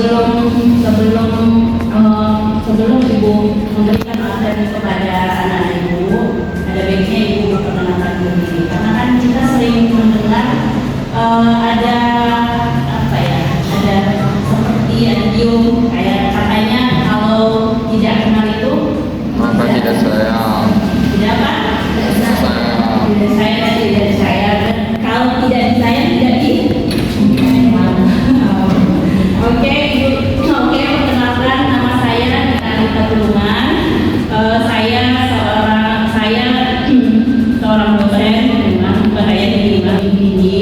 sebelum sebelum sebelum ibu memberikan materi kepada anak ibu, ada baiknya ibu memperkenalkan diri, karena kan kita sering mendengar ada apa ya, ada seperti idiom kayak katanya kalau tidak kenal itu maka tidak sayang. Tidak apa? Tidak sayang. Tidak sayang, tidak sayang. Kalau tidak disayang, tidak di. Oke, perkenalkan nama saya Rita Tulungan. Saya seorang dosen dengan bahaya di tinggi,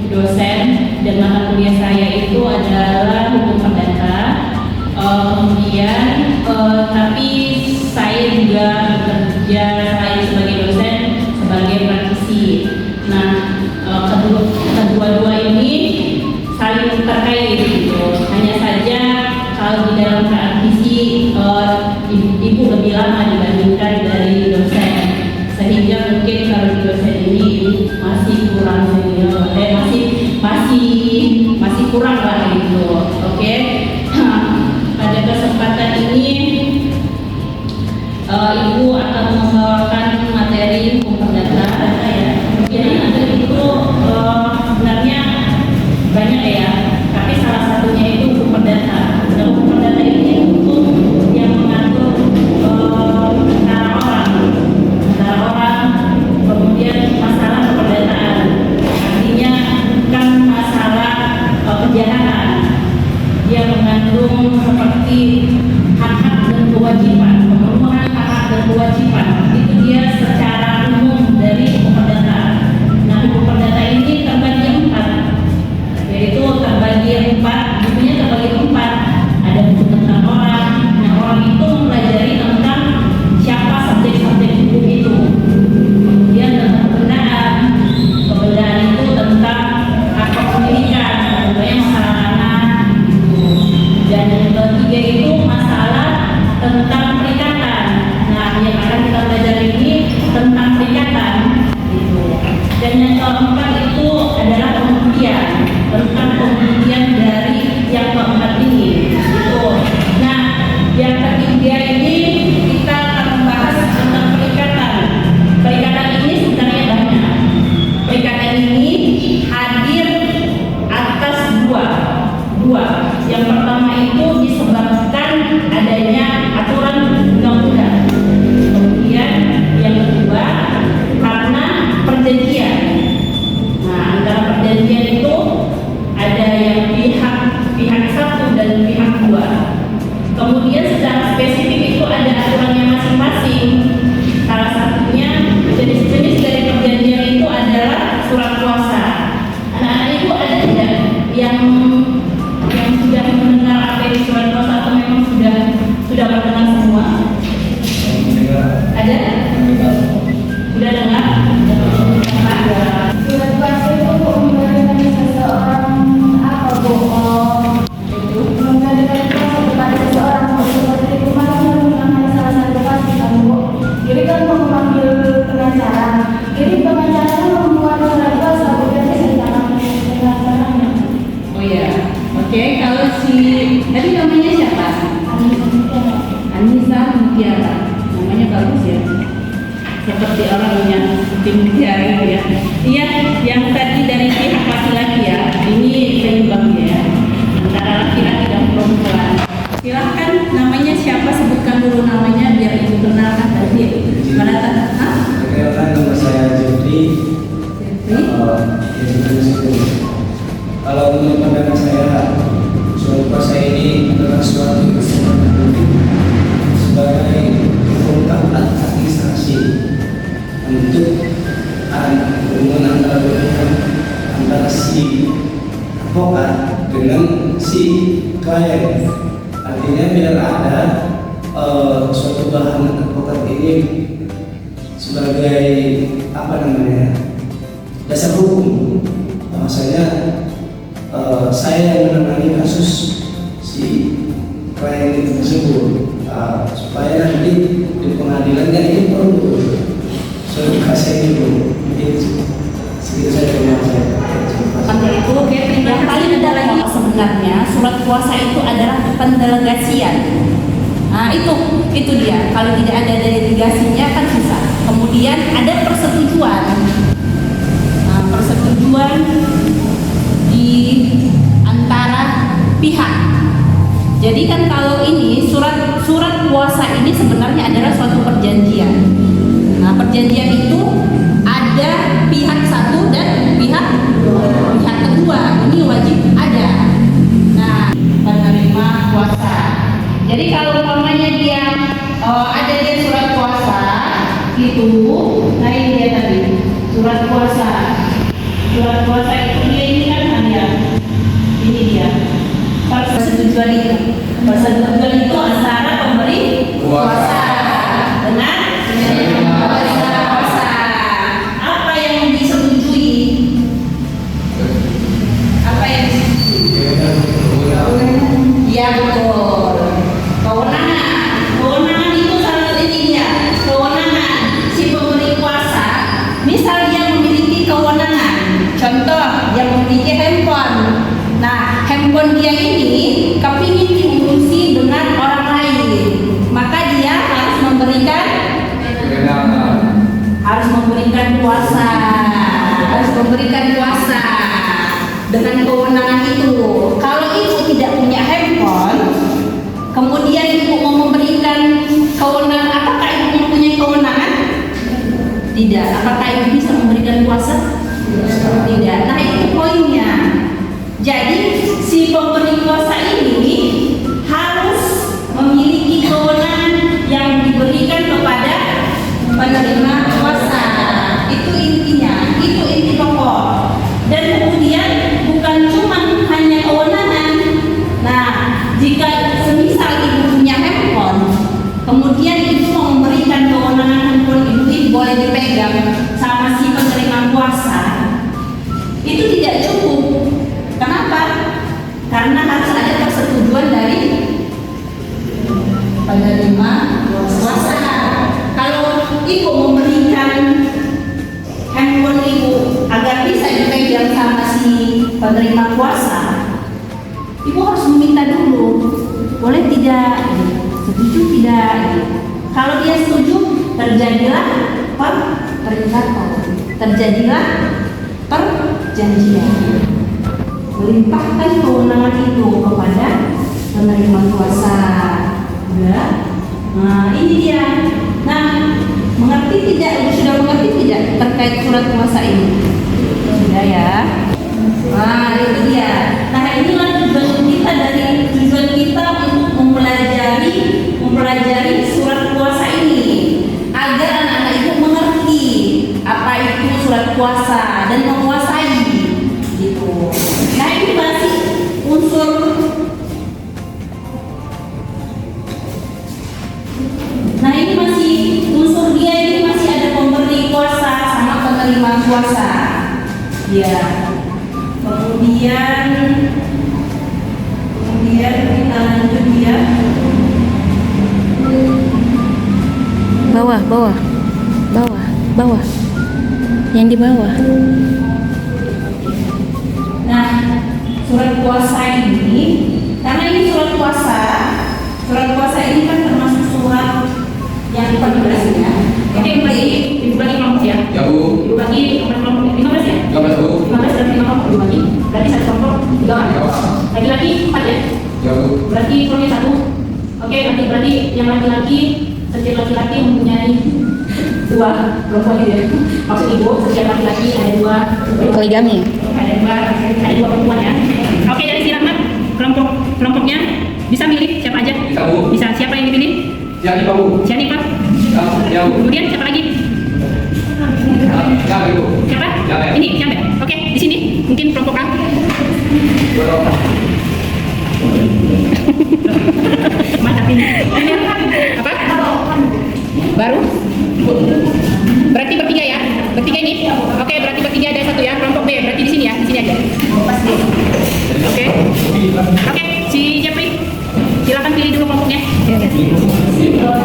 dosen, dan mata kuliah saya itu adalah hukum perdata. Kemudian tapi saya juga bekerja selain sebagai dosen sebagai praktisi. Nah, kedua-dua ini saling terkait gitu. Hanya saja kalau di dalam praktisi ibu lebih lama dibandingkan dari dosen, sehingga mungkin kalau di dosen ini masih kurang masih kurang lah gitu. Oke. Pada kesempatan ini ibu akan membawakan materi hukum perdata ya. Jadi materi itu sebenarnya banyak ya, tapi salah satunya itu hukum perdata. Dan hukum perdata ini hukum yang mengatur antara orang, kemudian masalah keperdataan. Artinya bukan masalah kejahatan. Dia mengandung seperti hak-hak dan kewajiban, pemenuhan hak-hak dan kewajiban. Itu dia secara umum dari hukum perdata. Nah, hukum perdata ini terbagi empat, yaitu terbagi empat, bukunya terbagi empat. Ada buku tentang orang. Nah, orang itu mempelajari tentang siapa subjek-subjek hukum itu. Kemudian tentang kebendaan. Kebendaan itu tentang hak kepemilikan, contohnya masalah tanah. Dan yang ketiga itu masalah tentang perikatan. Nah, yang akan kita pelajari ini tentang perikatan gitu. Dan yang keempat itu adalah pembuktian, tentang pembuktian dari yang keempat ini gitu. Nah, yang ketiga ini kita akan membahas tentang perikatan. Perikatan ini sebenarnya banyak. Perikatan ini hadir atas dua. Yang pertama itu disebabkan adanya aturan undang-undang. Kemudian yang kedua karena perjanjian. Nah, antara perjanjian itu ada yang pihak satu dan pihak dua. Kemudian secara spesifik itu ada aturannya masing-masing. Salah satunya jenis-jenis dari perjanjian itu adalah surat kuasa. Anak-anak ibu ada tidak yang sudah mendengar apa itu surat kuasa atau memang sudah mendengar semua? Ada? Sudah dengar? Surat kuasa itu memberikan seseorang apa bohong itu memberikan kuasa kepada seseorang seperti kemarin mengenai salah satu kasus kan Bu. Jadi kan mau memanggil pengacara, jadi pengacaranya membuat surat kuasa bukan pengacaranya. Oh iya. Oke, kalau tadi namanya siapa? Anissa Mutiara. Namanya bagus ya. Seperti orang yang mutiara ya. Iya, yang tadi dari pihak laki-laki ya. Ini seimbang ya. Antara laki-laki dan perempuan. Silahkan namanya siapa, sebutkan dulu namanya biar ibu kenalkan tadi. Mana tadi? Perkenalkan, nama saya Jeffrey. Kalau menurut pandangan saya, surat kuasa ini adalah suatu kesempatan sebagai ungkapan administrasi untuk hubungan antara si advokat dengan si klien. Artinya biar ada suatu bahan advokat ini sebagai dasar hukum. Bahwasanya saya yang menangani kasus si klien tersebut, supaya nanti di pengadilan kan ini perlu surat kuasa ini Bu. Mungkin segitu saja yang saya. Seperti itu, oke. Yang paling ada lagi sebenarnya surat kuasa itu adalah pendelegasian. Nah itu dia. Kalau tidak ada delegasinya kan susah. Kemudian ada persetujuan. Nah, persetujuan di antara pihak. Jadi kan kalau ini surat kuasa ini sebenarnya adalah suatu perjanjian. Nah perjanjian itu ada pihak satu dan pihak kedua. Ini wajib ada. Nah penerima kuasa. Jadi kalau umpamanya dia ada dia surat kuasa itu, nah ini dia tadi surat kuasa. Surat kuasa itu dia ini kan hanya ini dia persetujuan itu. Persetujuan itu antara pemberi kuasa dengan penerima kuasa. Apa yang disetujui? Apa yang disetujui? Iya betul. Kewenangan itu salah satu dia. Kewenangan si pemberi kuasa. Misal dia memiliki kewenangan. Contoh, dia memiliki handphone. Nah, handphone dia ini kepingin diurusi dengan orang lain, maka dia harus memberikan kuasa, dengan kewenangan itu. Kalau ibu tidak punya handphone, kemudian ibu mau memberikan kewenangan, apakah ibu mempunyai kewenangan? Tidak. Apakah ibu bisa memberikan kuasa? Tidak. Nah itu poinnya. Jadi si pemberi kuasa ini harus memiliki kewenangan yang diberikan kepada penerima kuasa. Itu intinya, itu inti pokok. Dan kemudian bukan cuma hanya kewenangan. Nah, jika semisal ibu punya handphone, kemudian ibu mau memberikan kewenangan handphone ibu ini boleh dipegang sama si penerima kuasa, itu tidak cukup. Kenapa? Karena harus ada persetujuan dari penerima kuasa. Kalau ibu memberikan handphone ibu agar bisa dipegang sama si penerima kuasa, ibu harus meminta dulu, boleh tidak? Setuju tidak? Kalau dia setuju, terjadilah terjadilah perjanjian. Melimpahkan kewenangan itu kepada penerima kuasa. Ya. Nah ini dia. Nah mengerti tidak? Sudah mengerti tidak terkait surat kuasa ini? Sudah ya. Nah itu dia. Nah inilah tujuan kita untuk mempelajari surat kuasa ini agar anak-anak itu mengerti apa itu surat kuasa dan menguasai gitu. Nah ini masih unsur dia ini masih ada pemberi kuasa sama penerima kuasa. Ya. Kemudian kita lanjut ya. Bawah. Yang di bawah. Nah, surat kuasa ini, karena ini surat kuasa ini kan termasuk surat yang diperlukannya. Oke, ibu bagi kelompok ya. Ya Bu. Ibu bagi kelompok 15 ya. 15 Bu. 15 dan 5 kelompok dibagi. Berarti satu kelompok 3 orang. Laki-laki 4 ya. Ya Bu. Berarti kelompoknya 1. Oke, berarti yang laki-laki, setiap laki-laki mempunyai 2 kelompok gitu ya. Maksud ibu, setiap laki-laki ada 2 Poligami. ada dua perempuan ya. Oke, dari si Rahmat kelompoknya bisa milih siapa aja? Bisa Bu. Bisa. Siapa yang dipilih? Siapa Bu? Siapa? Ya Bu. Kemudian siapa lagi? Ya Bu. Siapa? Ya. Ini siapa? Oke, di sini mungkin kelompok A. Mantap ini. Apa? Baru? Berarti bertiga ya? Bertiga ini? Oke, berarti bertiga ada 1 ya. Kelompok B berarti di sini ya, di sini aja. Pas D. Oke. Oke, si Jeffrey, silakan pilih dulu kelompoknya.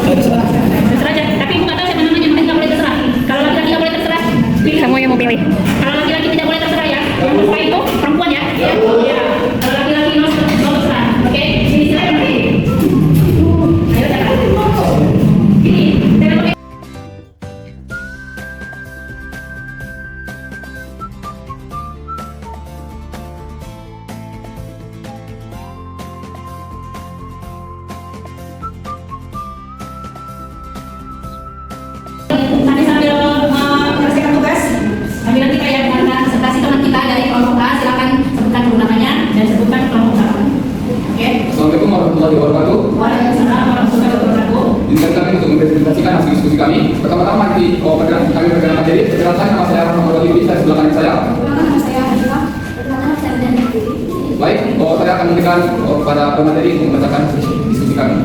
Terserah aja. Tapi ibu nggak tahu siapa namanya, makanya nggak boleh terserah. Kalau laki-laki nggak boleh terserah, pilih. Kamu yang mau pilih. Kalau laki-laki tidak boleh terserah ya. Yang perempuan itu perempuan ya. Baik, saya akan memberikan pada pemateri untuk membacakan diskusi kami.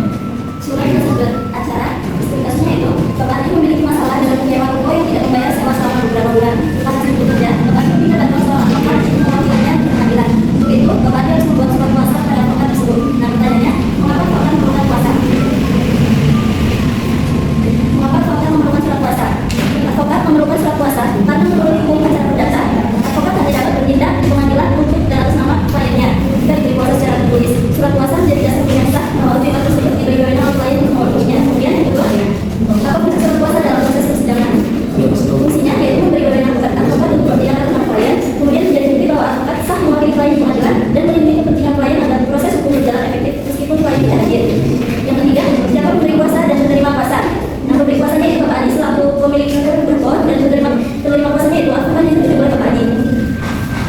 Surat tersebut acara kasusnya itu Bapak Adi memiliki masalah dengan penyewa toko yang tidak membayar sewa selama beberapa bulan. Kasus itu bekerja, Bapak Adi meminta bantuan soal advokat untuk mewakilinya di pengadilan. Untuk itu, Bapak Adi harus membuat surat kuasa pada advokat tersebut. Nah, pertanyaannya, mengapa Bapak memerlukan kuasa? Mengapa Bapak memerlukan surat kuasa? Advokat memerlukan surat kuasa karena menurut hukum acara perdata, advokat hanya dapat bertindak di pengadilan untuk dan atas nama kliennya jika diberi kuasa secara tertulis. Surat kuasa menjadi dasar yang sah bahwa objek tersebut diberi kewenangan oleh klien untuk memenuhinya. Kemudian yang kedua, apa fungsi surat kuasa dalam proses persidangan? Fungsinya yaitu memberi kewenangan advokat untuk bertindak atas nama klien, kemudian menjadi bukti bahwa advokat sah mewakili klien di pengadilan dan melindungi kepentingan klien agar proses hukum berjalan efektif meskipun klien tidak hadir. Yang ketiga, siapa memberi kuasa dan menerima kuasa? Nah, pemberi kuasanya itu Bapak Adi selaku pemilik berkor dan penerima kuasanya itu advokat yang ditunjuk oleh Bapak Adi.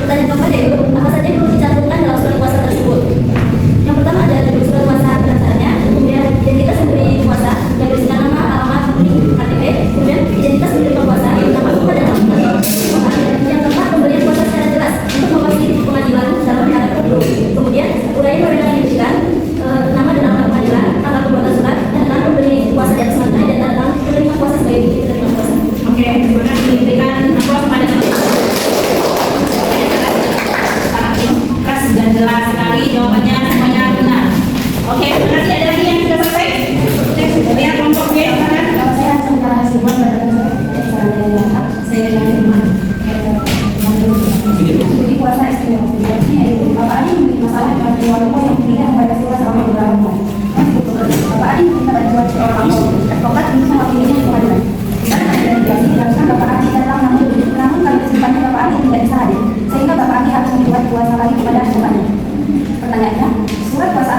Pertanyaan keempat yaitu apa saja yang perlu dicantumkan dalam surat kuasa tersebut? Yang pertama ada judul surat kuasa pendaftarannya, kemudian identitas pemberi kuasa yang berisikan nama, alamat, KTP, kemudian identitas penerima kuasa yang nama advokat dan advokat. Yang keempat pemberian kuasa secara jelas untuk mewakili di pengadilan dalam perkara tertentu. Kemudian uraian kewenangan yang diberikan, nama dan alamat pengadilan, tanggal pembuatan surat, dan tentang pemberi kuasa di atas materai dan tentang penerima kuasa sebagai bukti penerima kuasa. Oke, terima kasih. Berikan aplaus kepada teman-teman. Keras dan jelas sekali jawabannya semuanya benar. Oke, terima kasih. Ada lagi yang sudah selesai? Lihat kelompok B, silakan. Kalau saya sementara Simon saya jadi kuasa istimewa. Sebenarnya itu Bapak Adi memiliki masalah dengan penyewa toko yang tidak membayar sewa selama beberapa bulan. Bapak Adi meminta bantuan seorang advokat untuk mewakilinya di pengadilan. Karena ada indikasi diharuskan Bapak Adi datang namun kali kesimpannya Bapak Adi tidak bisa hadir, sehingga Bapak Adi harus membuat kuasa lagi kepada advokatnya. Pertanyaannya, surat kuasa